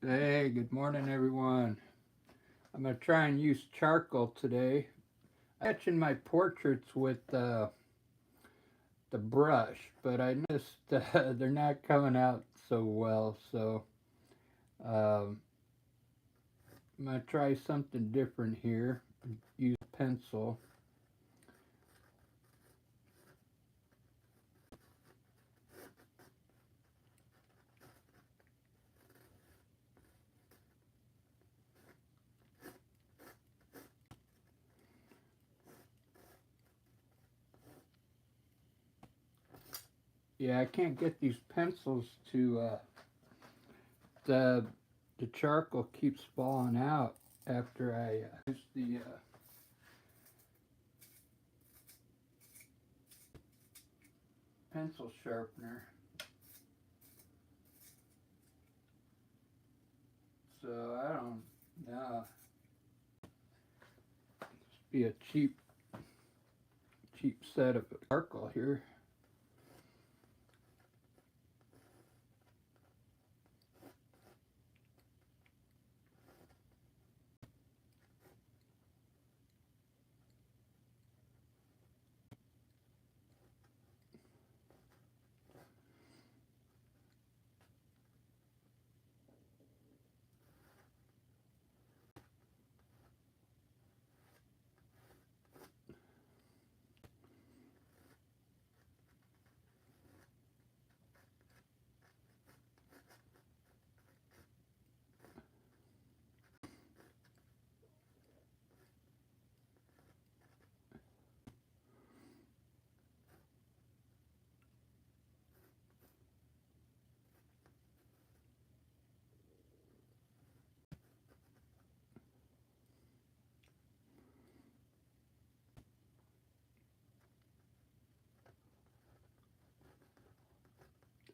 Hey, good morning, everyone. I'm going to try and use charcoal today. I'm sketching my portraits with the brush, but I noticed they're not coming out so well, so um, I'm going to try something different here. Use pencil. Yeah, I can't get these pencils to, the, the charcoal keeps falling out after I use the pencil sharpener. So I don't know. Be a cheap set of charcoal here.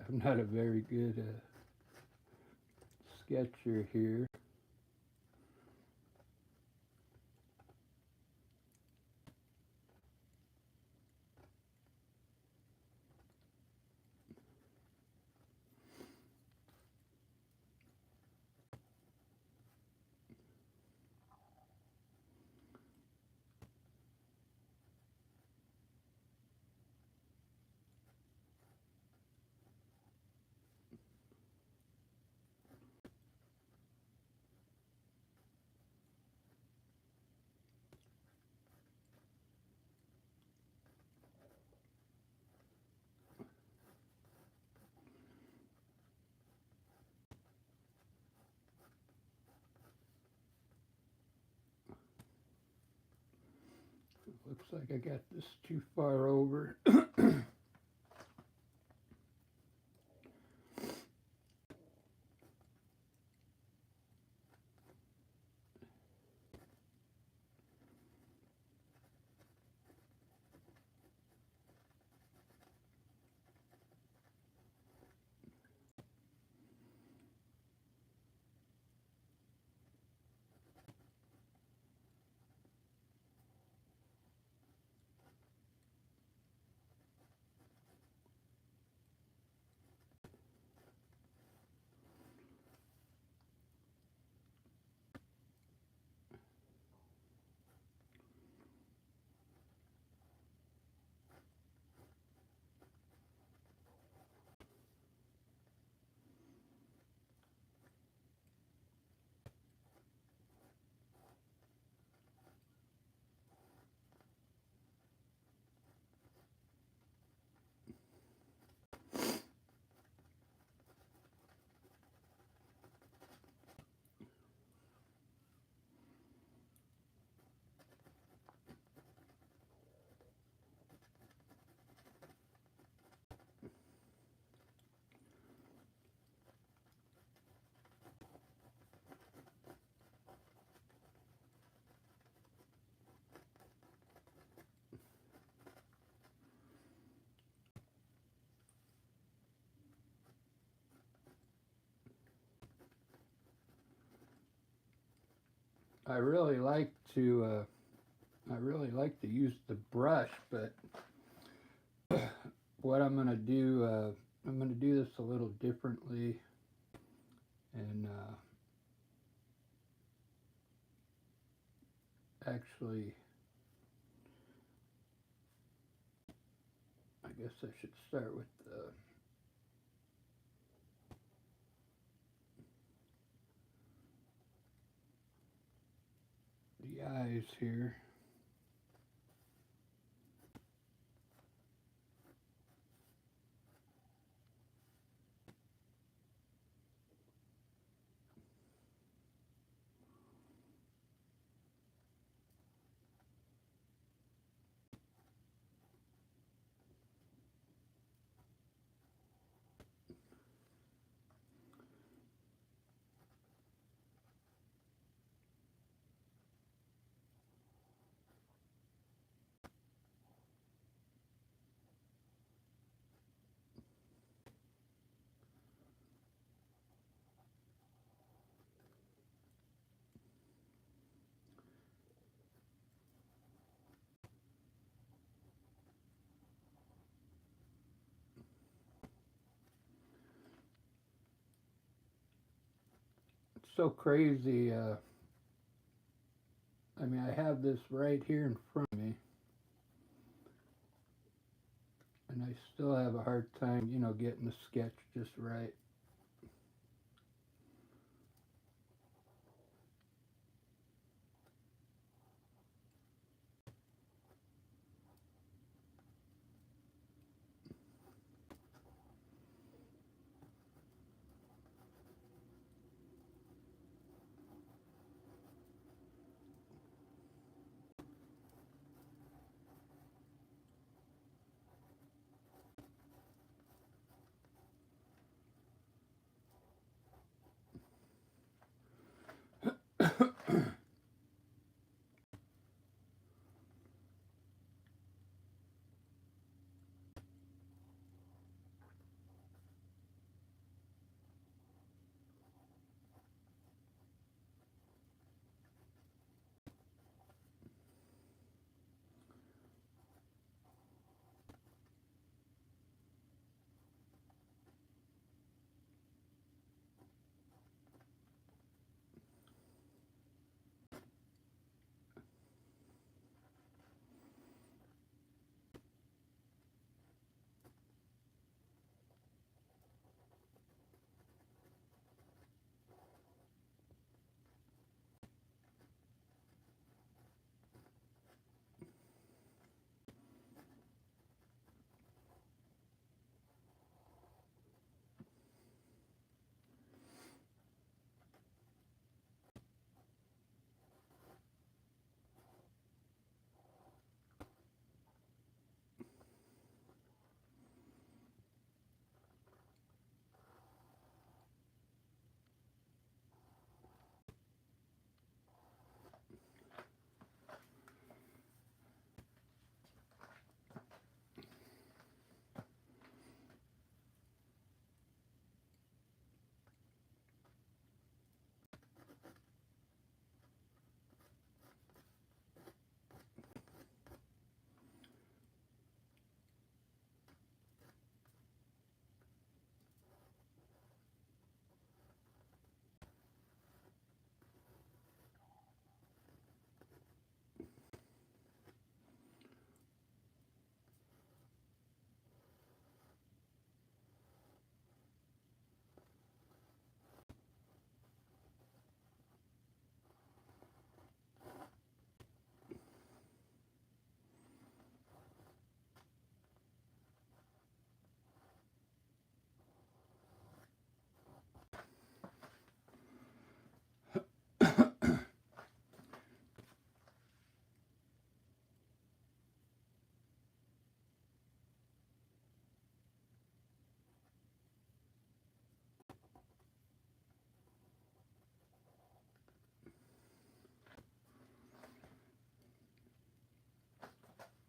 I'm not a very good sketcher here. Looks like I got this too far over. I really like to use the brush, but what I'm gonna do this a little differently, and actually, I guess I should start with the eyes here. It's so crazy. I mean, I have this right here in front of me, and I still have a hard time, getting the sketch just right.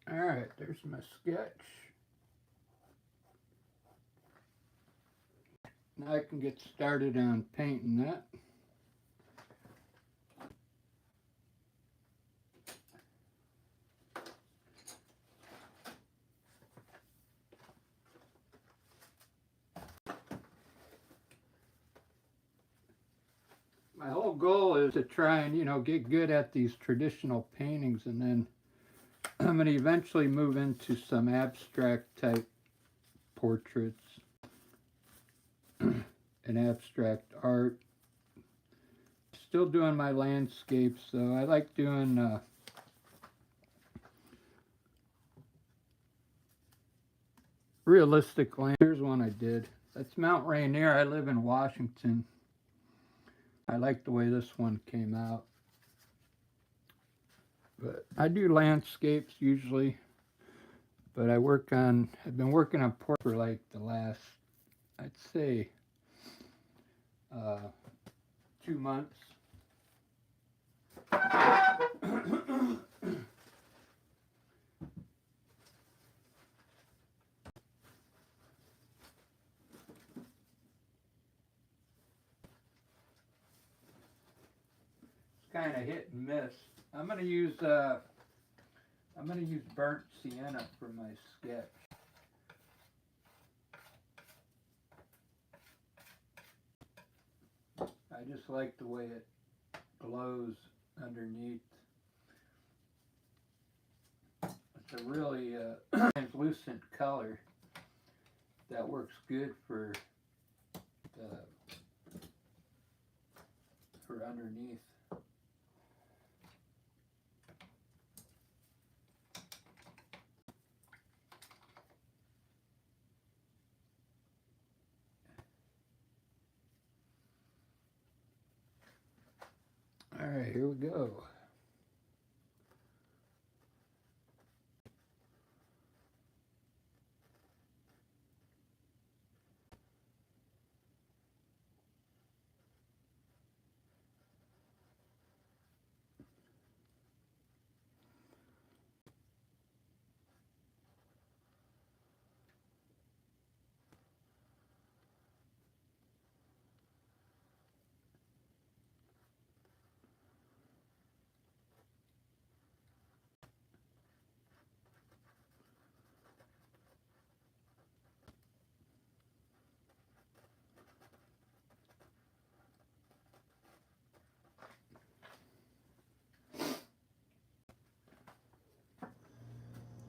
All right, there's my sketch. Now I can get started on painting that. my whole goal is to try and, get good at these traditional paintings, and then I'm going to eventually move into some abstract type portraits and abstract art. Still doing my landscapes, though. I like doing realistic land. Here's one I did. That's Mount Rainier. I live in Washington. I like the way this one came out. But I do landscapes usually. But I've been working on portraits for like the last, I'd say, 2 months. Kind of hit and miss. I'm gonna use burnt sienna for my sketch. I just like the way it glows underneath. It's a really translucent color that works good for underneath. All right, here we go.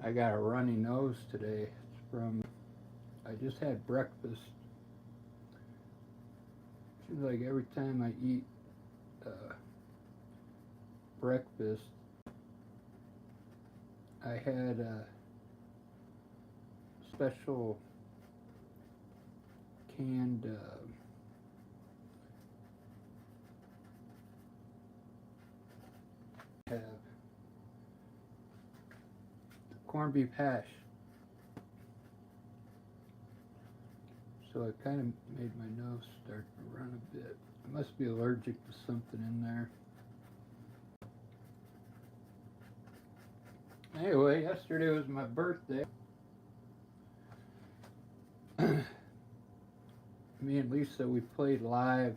I got a runny nose today. I just had breakfast. Seems like every time I eat breakfast, I had a special canned have corned beef hash. So it kind of made my nose start to run a bit. I must be allergic to something in there. Anyway, yesterday was my birthday. Me and Lisa, we played live.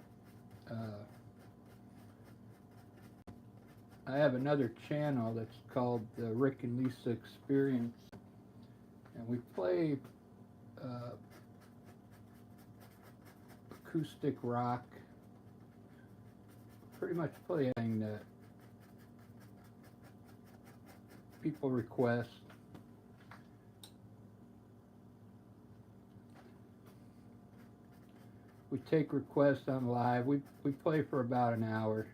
I have another channel that's called the Rick and Lisa Experience, and we play acoustic rock. Pretty much play anything that people request. We take requests on live. We play for about an hour.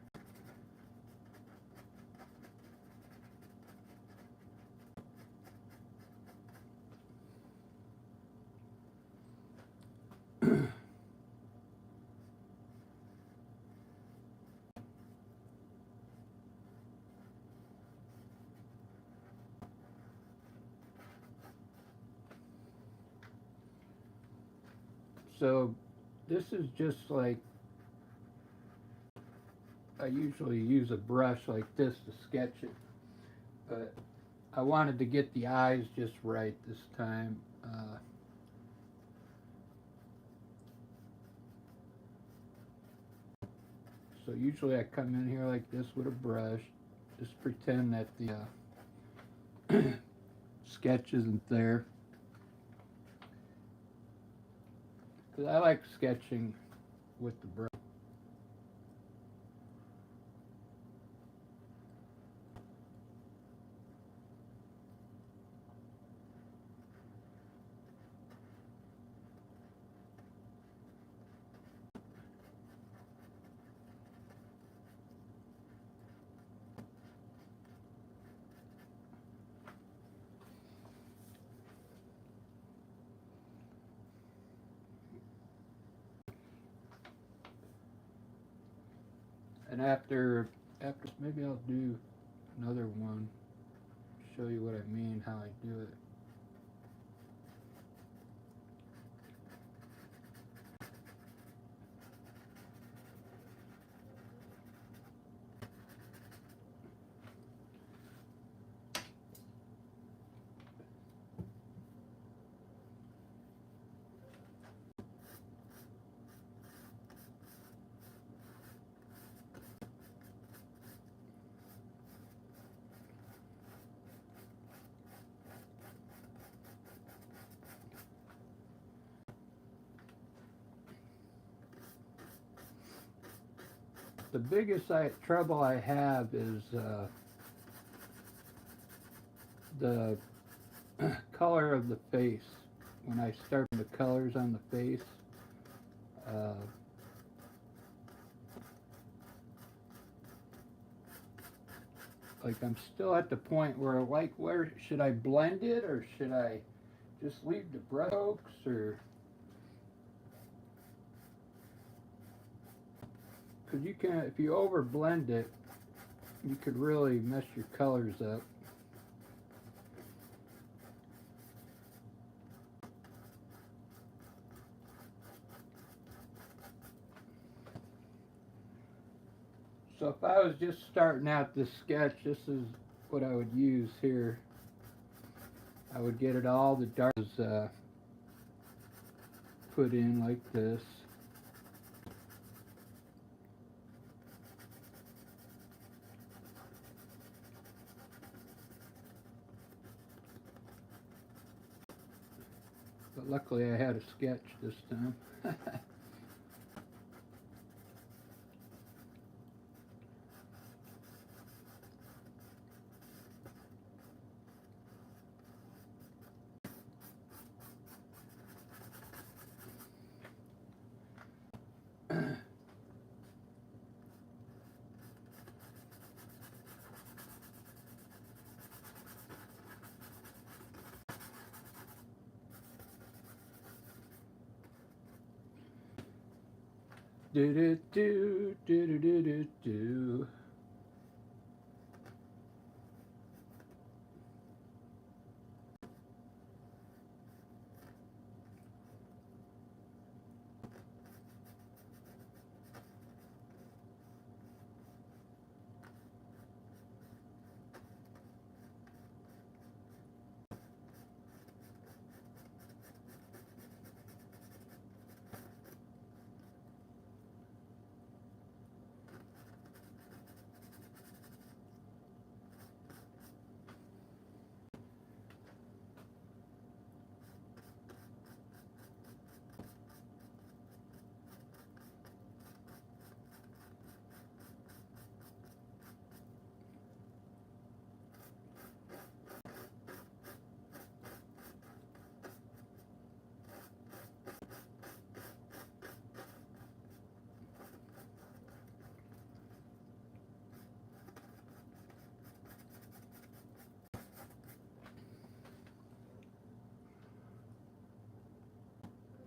So this is just like, I usually use a brush like this to sketch it, but I wanted to get the eyes just right this time. So usually I come in here like this with a brush, just pretend that the sketch isn't there. Because I like sketching with the brush. And after maybe I'll do another one, show you what I mean, how I do it. The biggest trouble I have is the color of the face. When I start the colors on the face, uh, like I'm still at the point where, like, where should I blend it, or should I just leave the brush strokes, or because you can, if you over blend it, you could really mess your colors up. So if I was just starting out this sketch, this is what I would use here. I would get it all the darks put in like this. But luckily I had a sketch this time. Do do do do do do do do.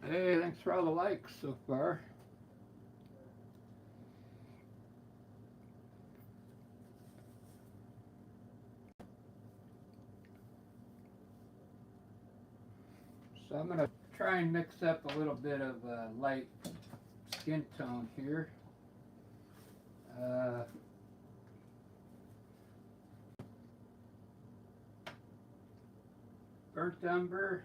Hey, thanks for all the likes so far. So I'm gonna try and mix up a little bit of light skin tone here. Burnt umber.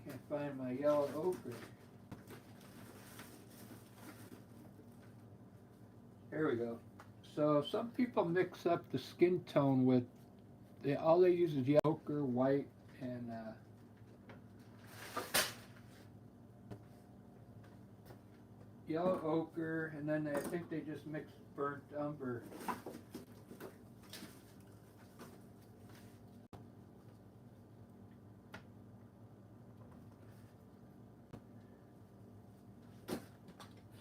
Can't find my yellow ochre. There we go. So some people mix up the skin tone with, all they use is yellow ochre, white, and yellow ochre, and then I think they just mix burnt umber.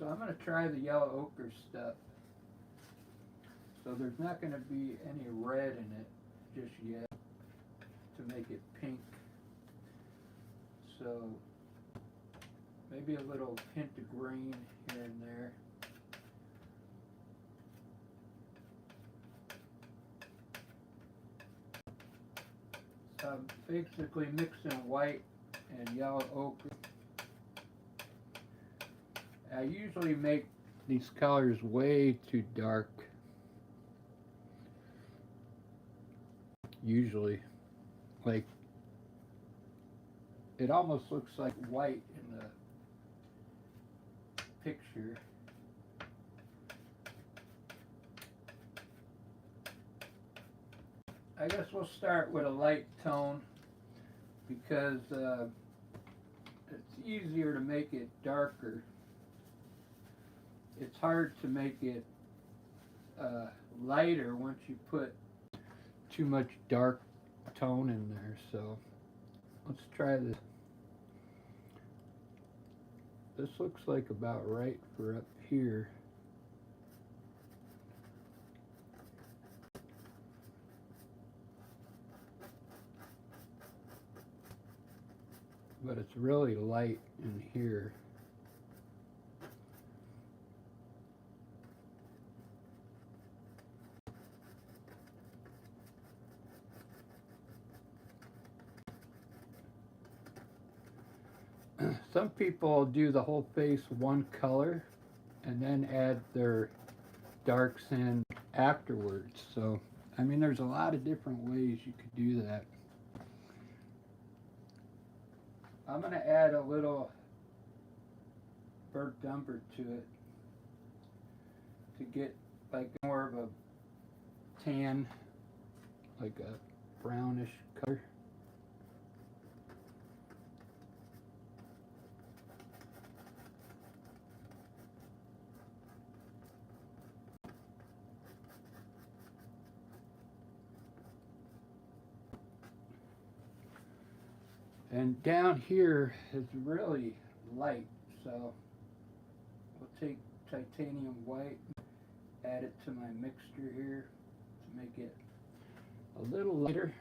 So I'm going to try the yellow ochre stuff. So there's not going to be any red in it just yet to make it pink. So maybe a little hint of green here and there. So I'm basically mixing white and yellow ochre. I usually make these colors way too dark. Usually, like, it almost looks like white in the picture. I guess we'll start with a light tone because it's easier to make it darker. It's hard to make it lighter once you put too much dark tone in there. So let's try this. This looks like about right for up here. But it's really light in here. Some people do the whole face one color and then add their darks in afterwards. So, I mean, there's a lot of different ways you could do that. I'm going to add a little burnt umber to it to get like more of a tan, like a brownish color. And down here is really light, so we'll take titanium white, add it to my mixture here to make it a little lighter.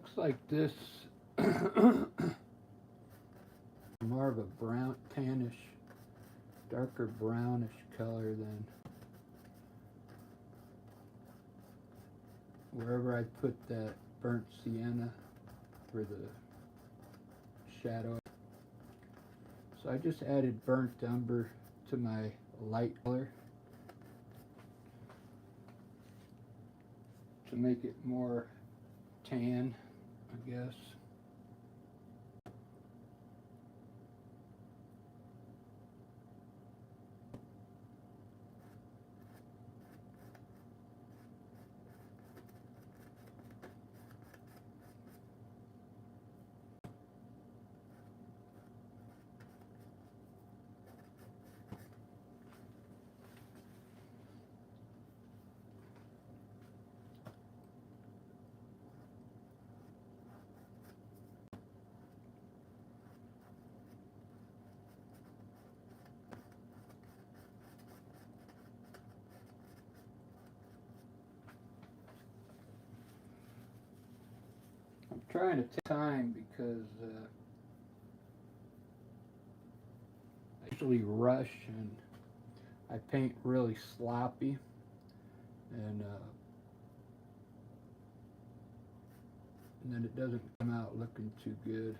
looks like this more of a brown, tannish, darker brownish color than wherever I put that burnt sienna for the shadow. So I just added burnt umber to my light color to make it more tan, I guess. I'm trying to take time because I usually rush and I paint really sloppy, and then it doesn't come out looking too good.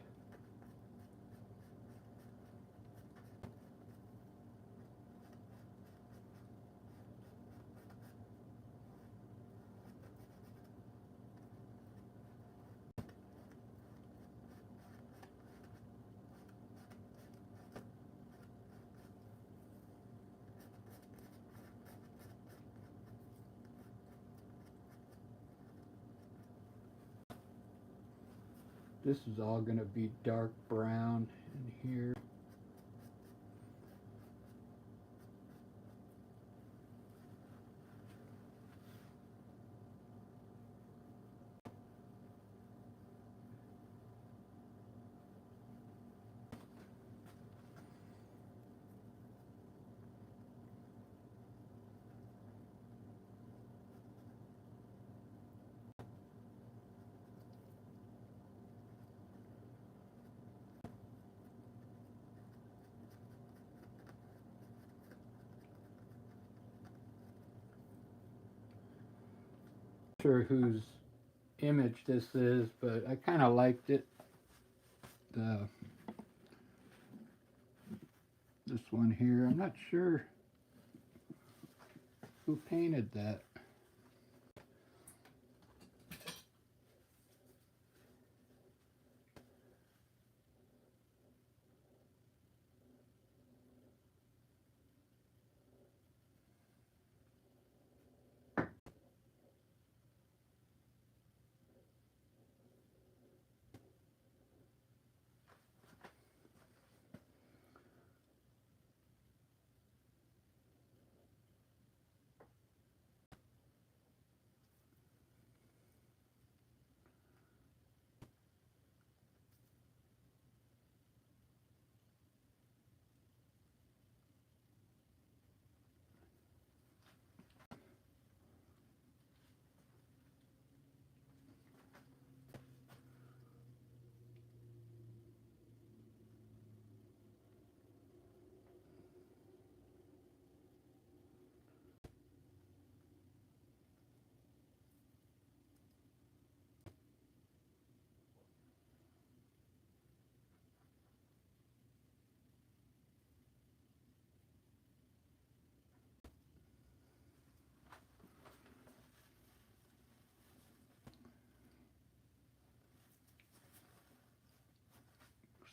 This is all going to be dark brown in here. Not sure whose image this is, but I kind of liked it. This one here, I'm not sure who painted that.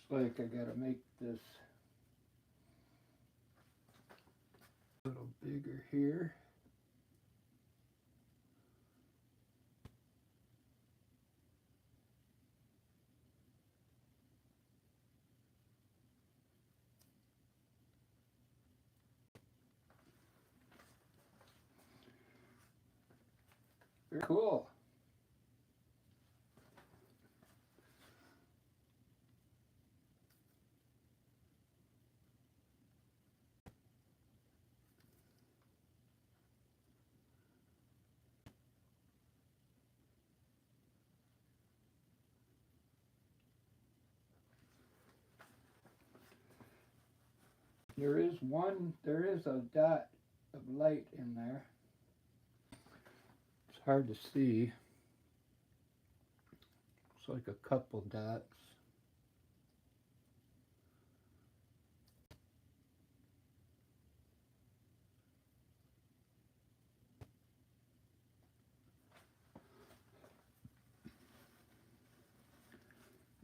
Looks like I gotta make this a little bigger here. Very cool. There is a dot of light in there. It's hard to see. It's like a couple dots.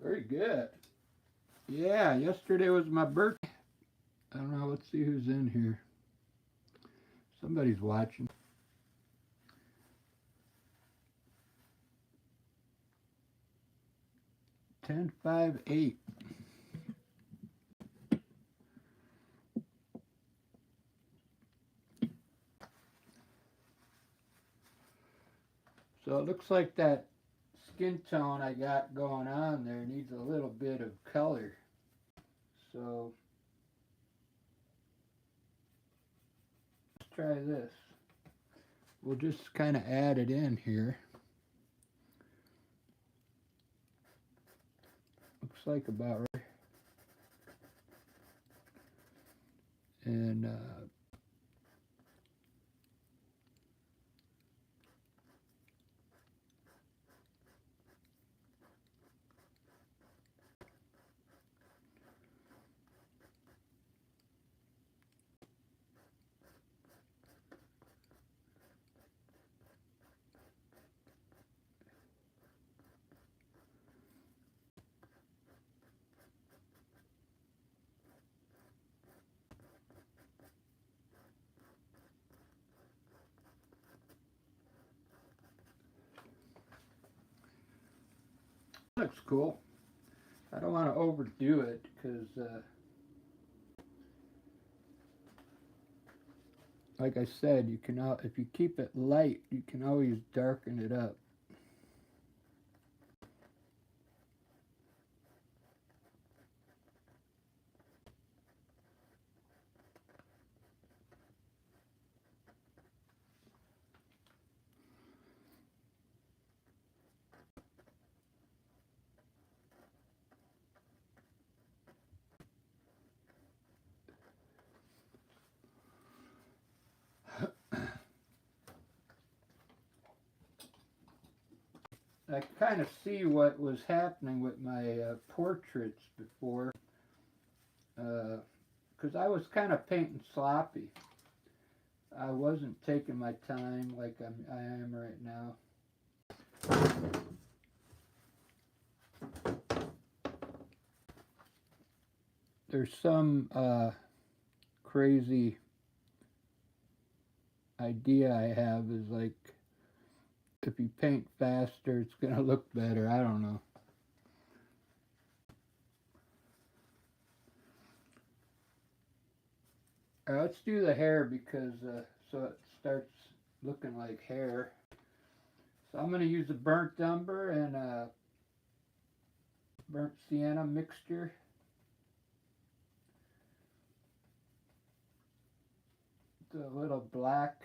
Very good. Yeah, yesterday was my birthday. I don't know, let's see who's in here. Somebody's watching. 10-5-8. So it looks like that skin tone I got going on there needs a little bit of color. So let's try this. We'll just kind of add it in here. Looks like about right. And looks cool. I don't want to overdo it because like I said, you can if you keep it light, you can always darken it up. I kind of see what was happening with my portraits before, because I was kind of painting sloppy. I wasn't taking my time like I am right now. There's some crazy idea I have is like, if you paint faster, it's going to look better. I don't know. All right, let's do the hair because so it starts looking like hair. So I'm going to use a burnt umber and a burnt sienna mixture. A little black.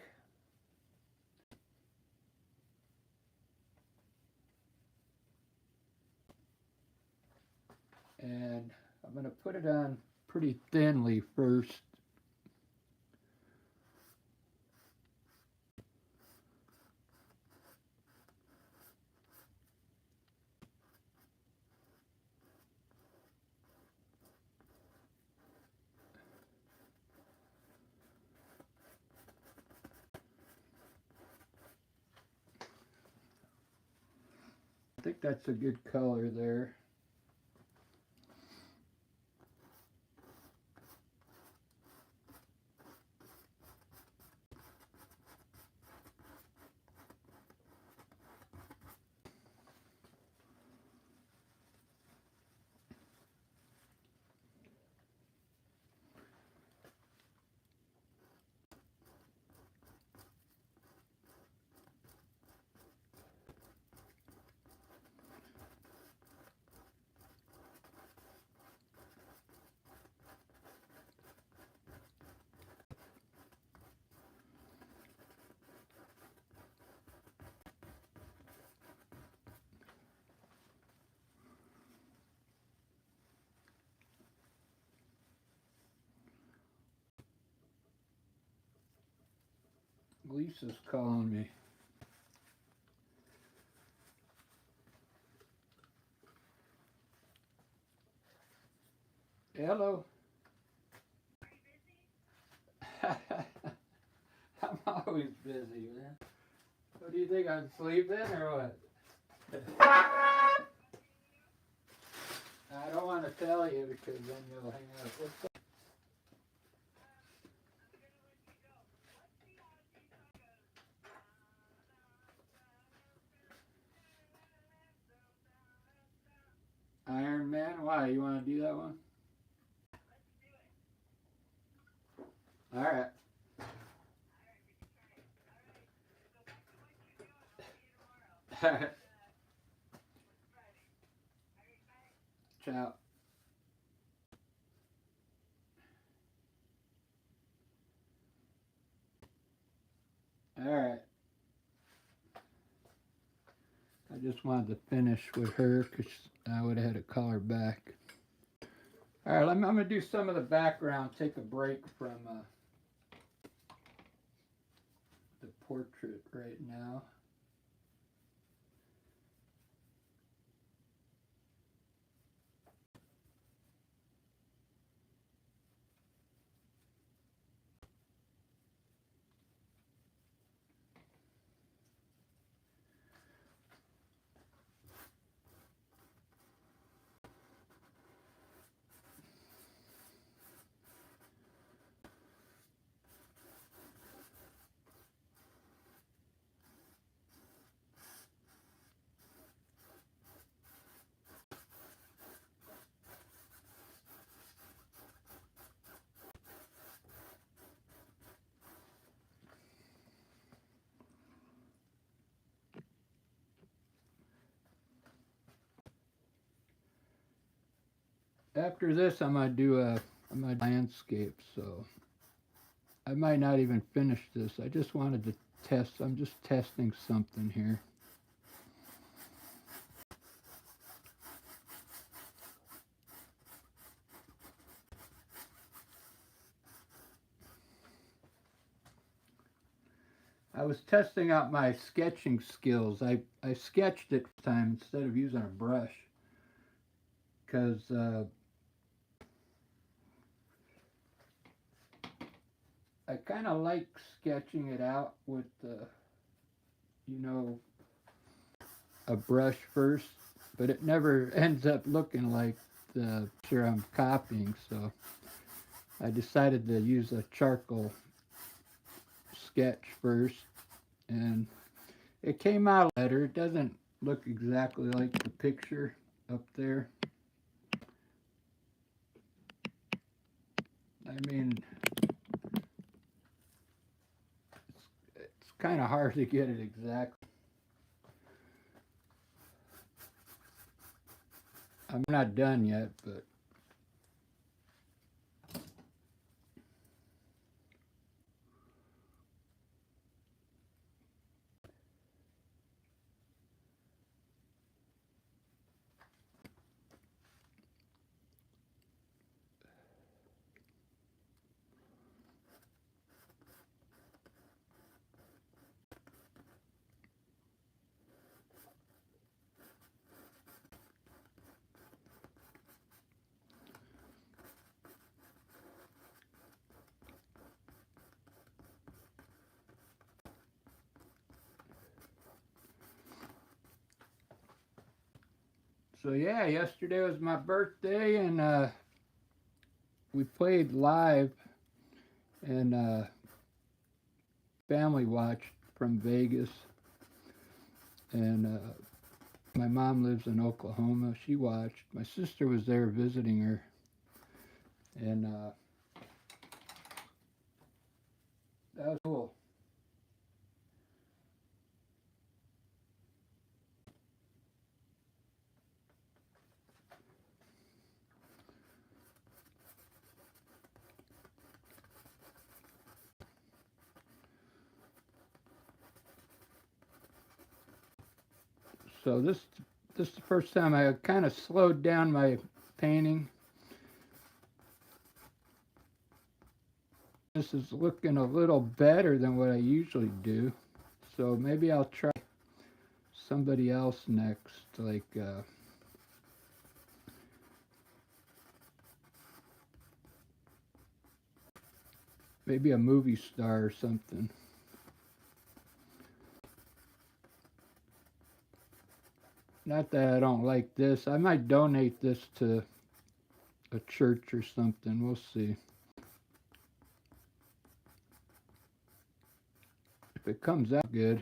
And I'm going to put it on pretty thinly first. I think that's a good color there. Lisa's calling me. Hello. I'm always busy, man. What do you think, I'm sleeping or what? I don't want to tell you because then you'll hang up. What's up? Iron Man? Why? You want to do that one? All right. All right. Ciao. All right. I just wanted to finish with her because I would have had to call her back. All right, I'm going to do some of the background, take a break from the portrait right now. After this, I'm going to do a landscape, so I might not even finish this. I just wanted to test. I'm just testing something here. I was testing out my sketching skills. I sketched it this time instead of using a brush because I kind of like sketching it out with a brush first, but it never ends up looking like the picture I'm copying, so I decided to use a charcoal sketch first, and it came out better. It doesn't look exactly like the picture up there. I mean, it's kind of hard to get it exact. I'm not done yet, but so yeah, yesterday was my birthday, and we played live, and family watched from Vegas, and my mom lives in Oklahoma. She watched. My sister was there visiting her, and that was cool. So this is the first time I kind of slowed down my painting. This is looking a little better than what I usually do. So maybe I'll try somebody else next, like maybe a movie star or something. Not that I don't like this. I might donate this to a church or something. We'll see. If it comes out good.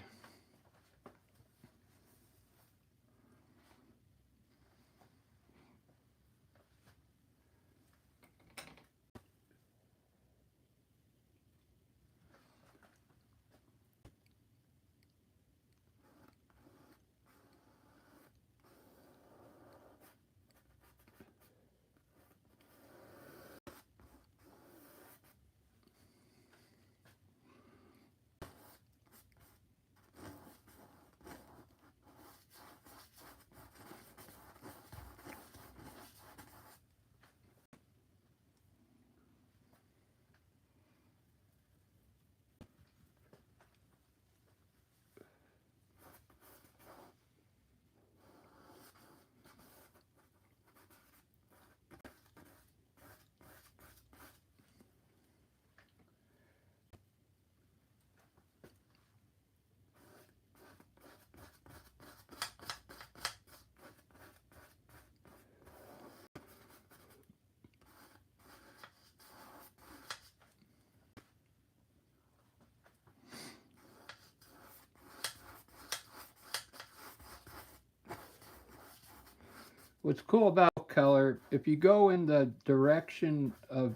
What's cool about color, if you go in the direction of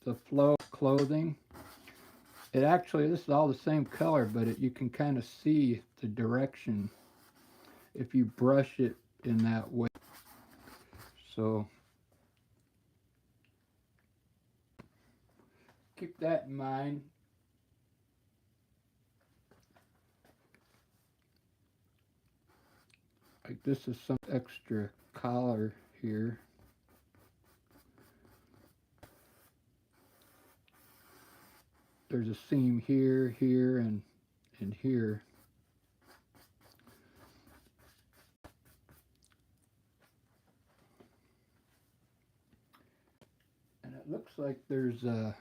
the flow of clothing, it actually, this is all the same color, but you can kind of see the direction if you brush it in that way. So keep that in mind. Like this is some extra collar here. There's a seam here, here, and here. And it looks like there's some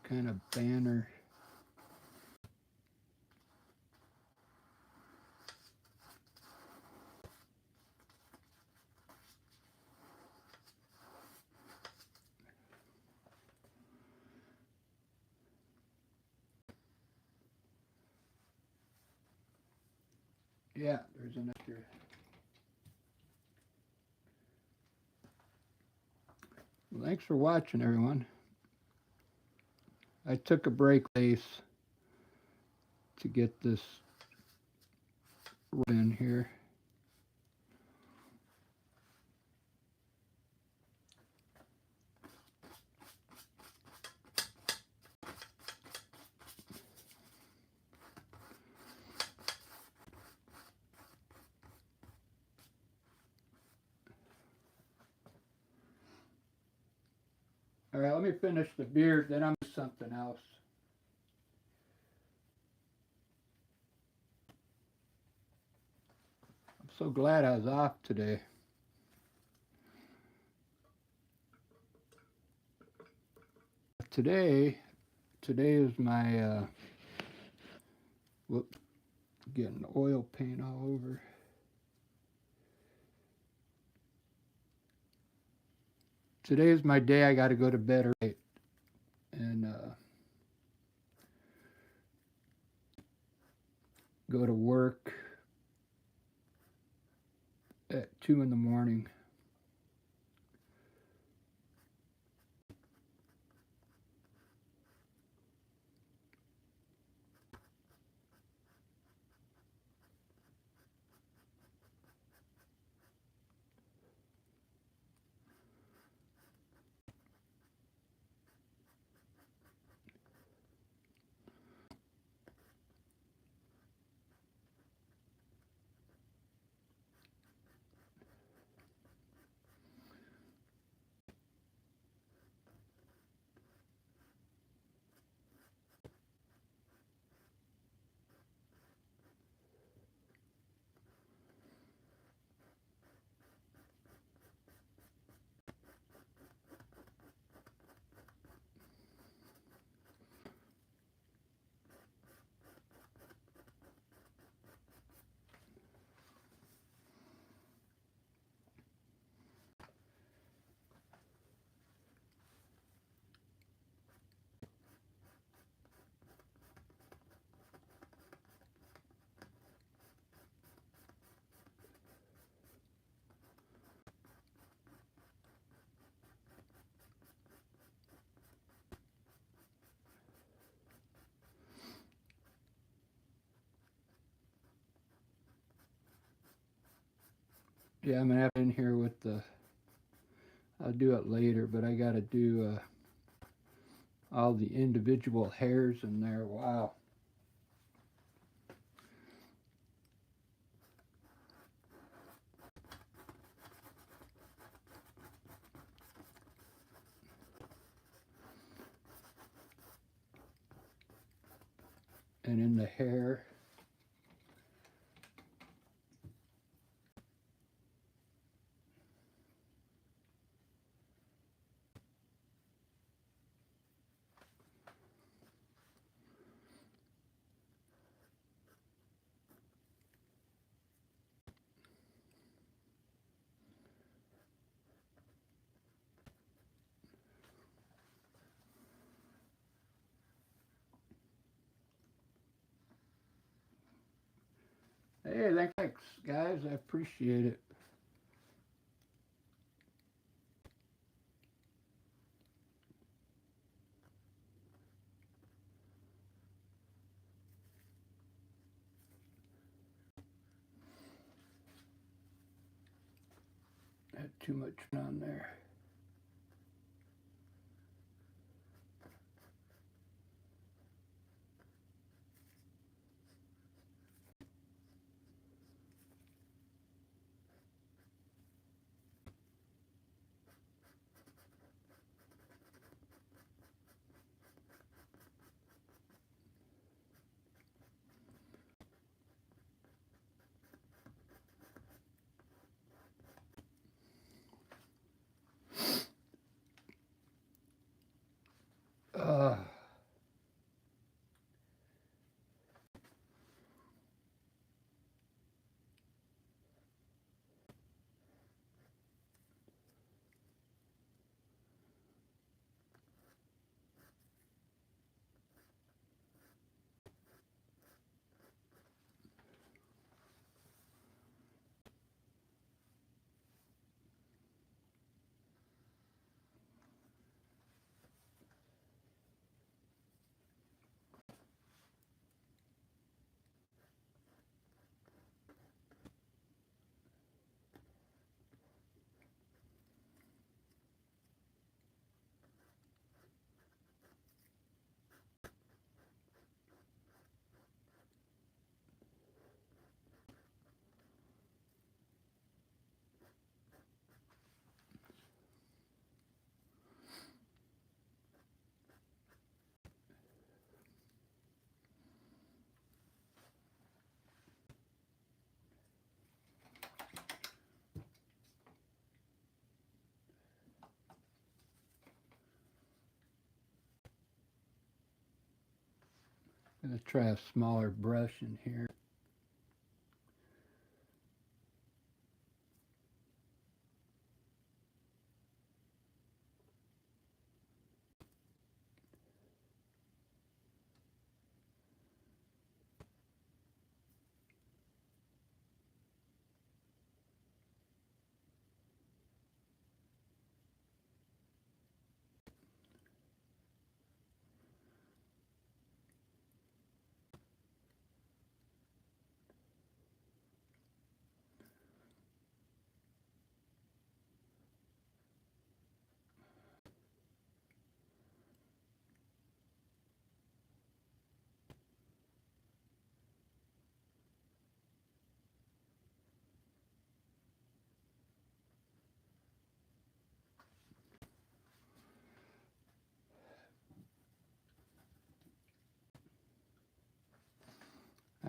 kind of banner. Yeah, there's an extra. Well, thanks for watching, everyone. I took a break to get this in here. All right, let me finish the beard, then I'll do something else. I'm so glad I was off today. Today is my, whoops, getting oil paint all over. Today is my day I got to go to bed early and go to work at 2 in the morning. Yeah, I'm gonna have it in here with the. I'll do it later, but I gotta do all the individual hairs in there. Wow. And in the hair. Hey, thanks, guys. I appreciate it. Had too much on there. Uh, gonna try a smaller brush in here.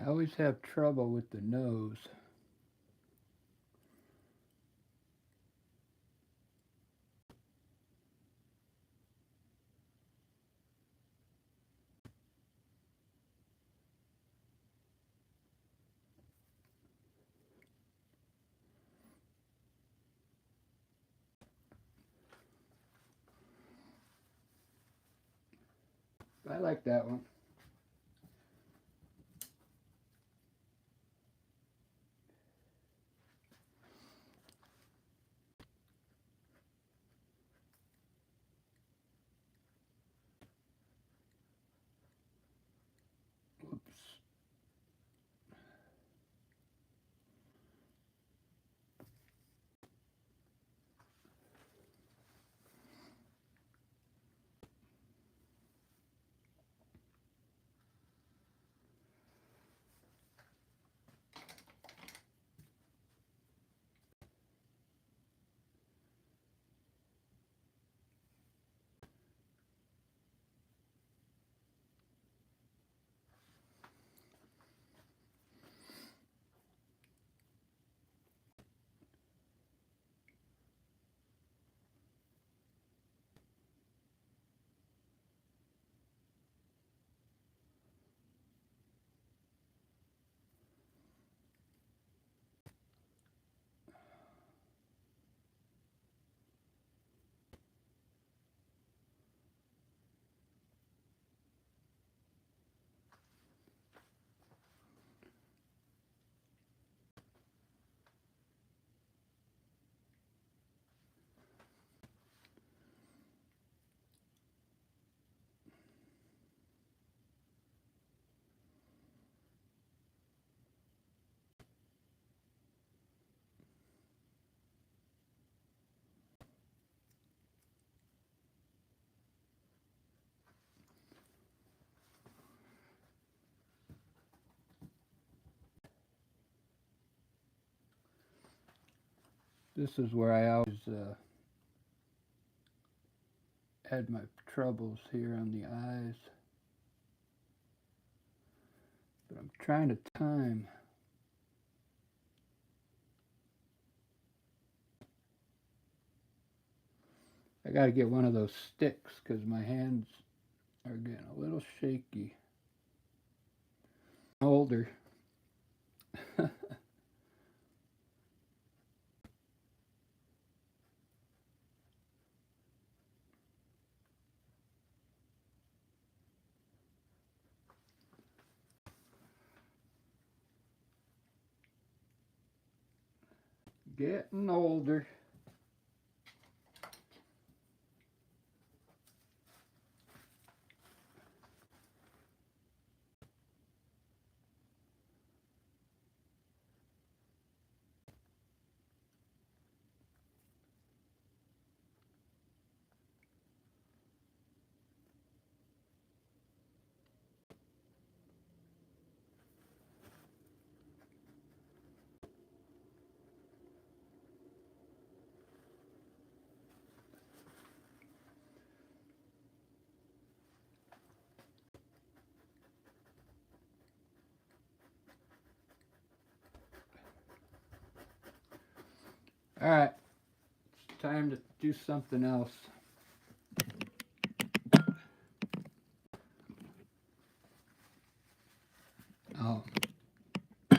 I always have trouble with the nose. I like that one. Oops. This is where I always had my troubles here on the eyes. But I'm trying to time. I got to get one of those sticks because my hands are getting a little shaky. Older. Getting older. All right, it's time to do something else. Oh, I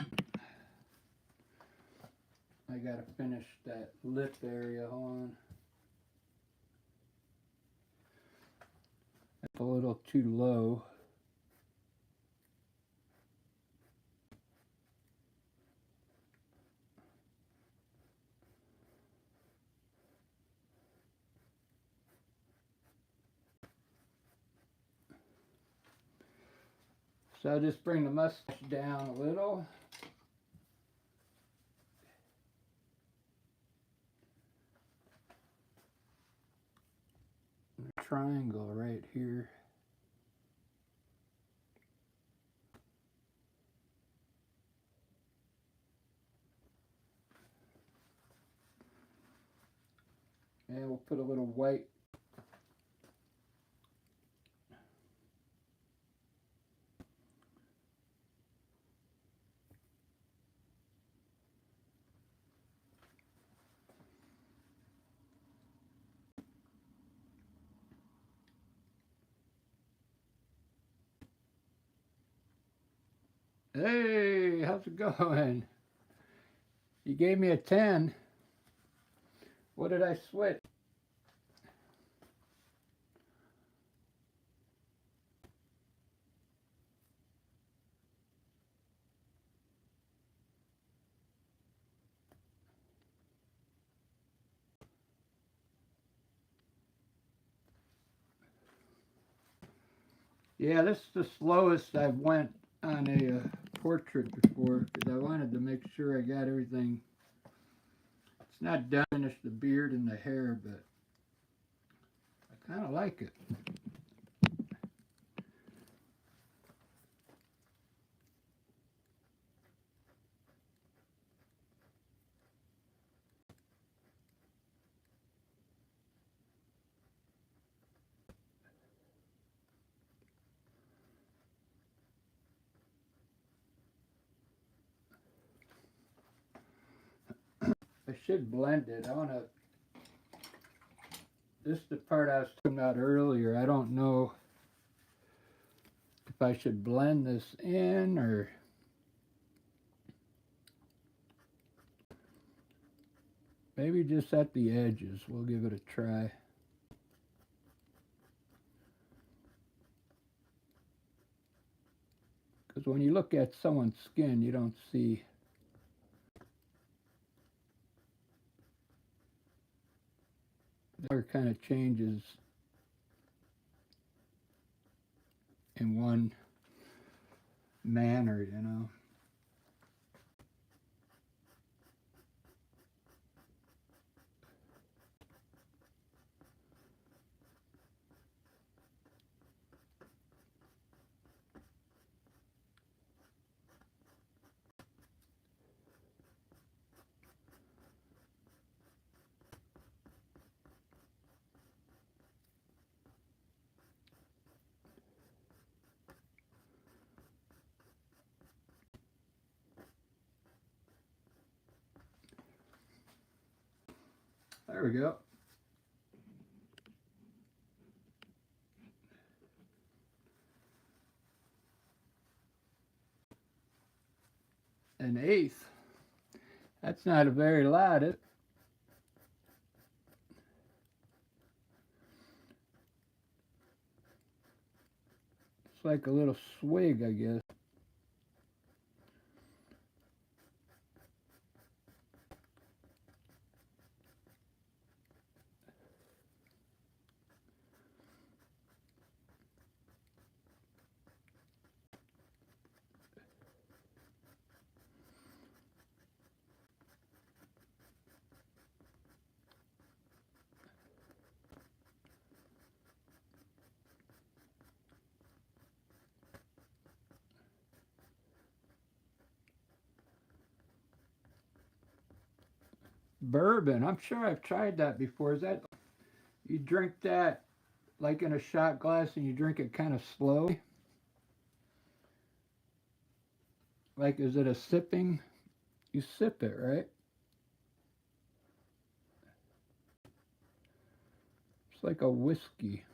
gotta finish that lip area on. That's a little too low. So I'll just bring the mustache down a little. A triangle right here. And we'll put a little white. Hey, how's it going? You gave me a 10. What did I switch? Yeah, this is the slowest I've went on a portrait before because I wanted to make sure I got everything. It's not done, finish the beard and the hair, but I kind of like it. I should blend it. I want to. This is the part I was talking about earlier. I don't know if I should blend this in or maybe just at the edges. We'll give it a try. Because when you look at someone's skin, you don't see. There kind of changes in one manner, you know. There we go. An eighth. That's not a very lot. It's like a little swig, I guess. Bourbon. I'm sure I've tried that before. Is that you drink that like in a shot glass and you drink it kind of slowly? Like, is it a sipping? You sip it, right? It's like a whiskey.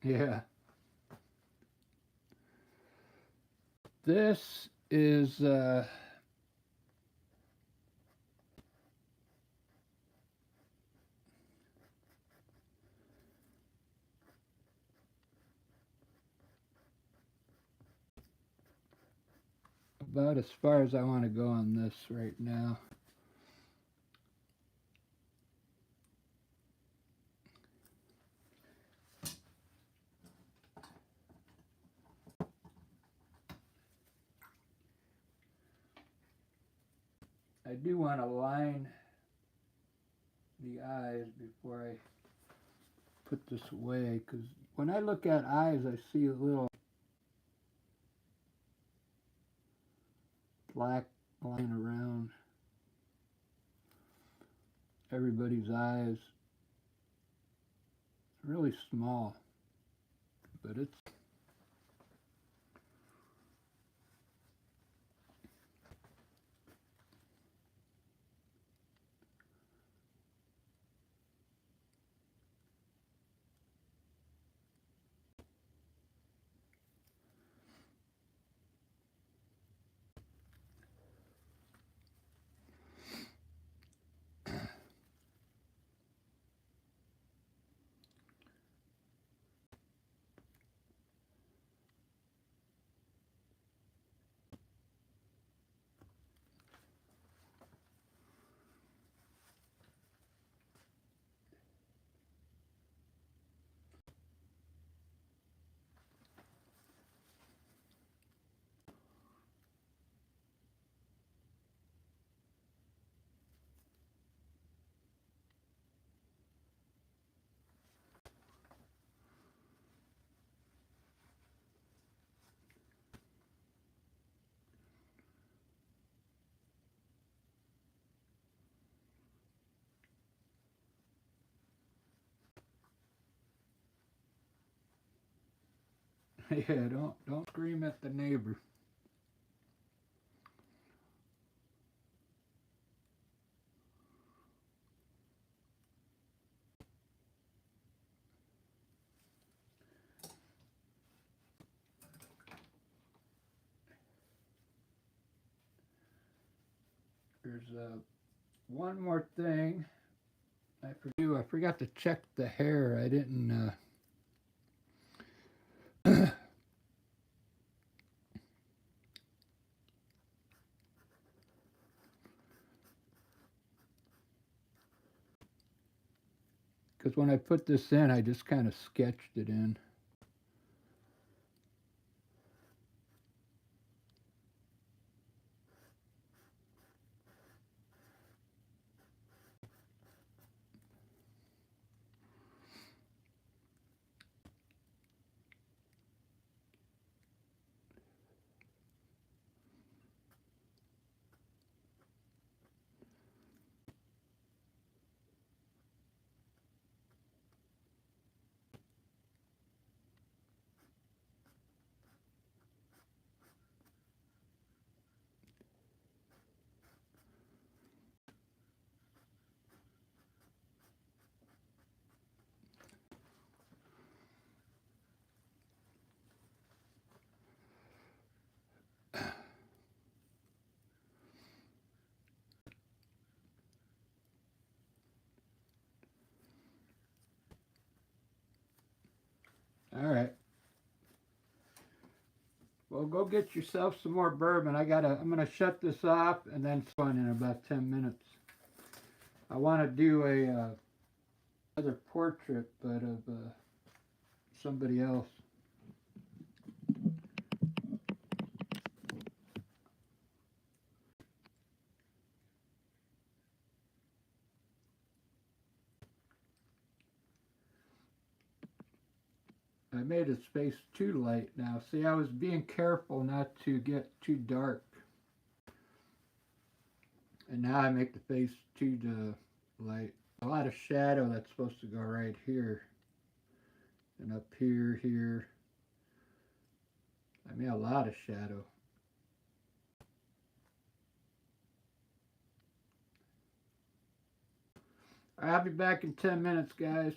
Yeah. This is about as far as I want to go on this right now. I do want to line the eyes before I put this away, because when I look at eyes, I see a little black line around everybody's eyes. Really small, but it's yeah. Don't scream at the neighbor. There's one more thing I forgot to check the hair. I didn't. Because when I put this in, I just kind of sketched it in. All right. Well, go get yourself some more bourbon. I'm gonna shut this off and then fun in about 10 minutes. I want to do another portrait, but of somebody else. I made his face too light now. See, I was being careful not to get too dark. And now I make the face too light. A lot of shadow that's supposed to go right here. And up here, here. I made a lot of shadow. I'll be back in 10 minutes, guys.